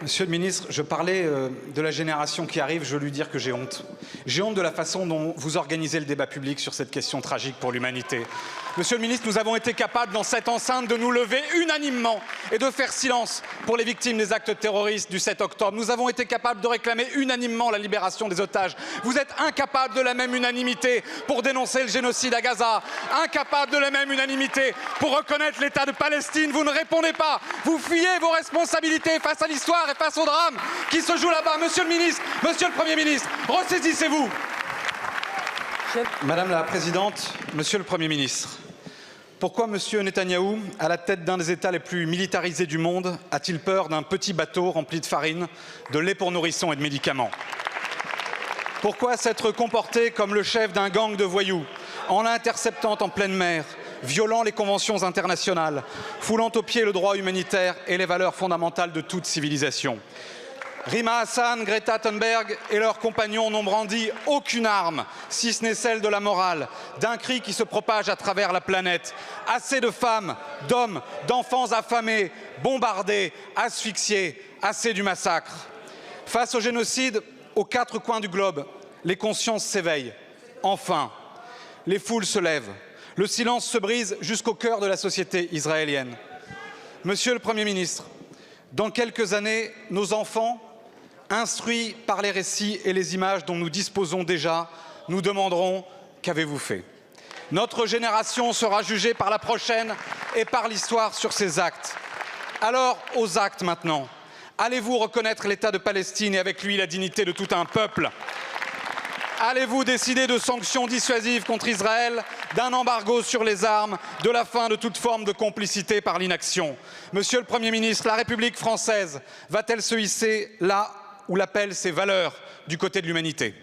Monsieur le ministre, je parlais de la génération qui arrive, je veux lui dire que j'ai honte. J'ai honte de la façon dont vous organisez le débat public sur cette question tragique pour l'humanité. Monsieur le ministre, nous avons été capables dans cette enceinte de nous lever unanimement et de faire silence pour les victimes des actes terroristes du 7 octobre. Nous avons été capables de réclamer unanimement la libération des otages. Vous êtes incapables de la même unanimité pour dénoncer le génocide à Gaza, incapables de la même unanimité pour reconnaître l'État de Palestine. Vous ne répondez pas, vous fuyez vos responsabilités face à l'histoire et face au drame qui se joue là-bas. Monsieur le ministre, monsieur le Premier ministre, ressaisissez-vous. Madame la Présidente, Monsieur le Premier ministre, pourquoi Monsieur Netanyahou, à la tête d'un des États les plus militarisés du monde, a-t-il peur d'un petit bateau rempli de farine, de lait pour nourrissons et de médicaments? Pourquoi s'être comporté comme le chef d'un gang de voyous, en l'interceptant en pleine mer, violant les conventions internationales, foulant aux pieds le droit humanitaire et les valeurs fondamentales de toute civilisation? Rima Hassan, Greta Thunberg et leurs compagnons n'ont brandi aucune arme, si ce n'est celle de la morale, d'un cri qui se propage à travers la planète. Assez de femmes, d'hommes, d'enfants affamés, bombardés, asphyxiés, assez du massacre. Face au génocide, aux quatre coins du globe, les consciences s'éveillent. Enfin, les foules se lèvent. Le silence se brise jusqu'au cœur de la société israélienne. Monsieur le Premier ministre, dans quelques années, nos enfants, instruits par les récits et les images dont nous disposons déjà, nous demanderont « Qu'avez-vous fait ?» Notre génération sera jugée par la prochaine et par l'histoire sur ses actes. Alors, aux actes maintenant. Allez-vous reconnaître l'État de Palestine et avec lui la dignité de tout un peuple? Allez-vous décider de sanctions dissuasives contre Israël, d'un embargo sur les armes, de la fin de toute forme de complicité par l'inaction? Monsieur le Premier ministre, la République française va-t-elle se hisser là où l'appellent ses valeurs, du côté de l'humanité?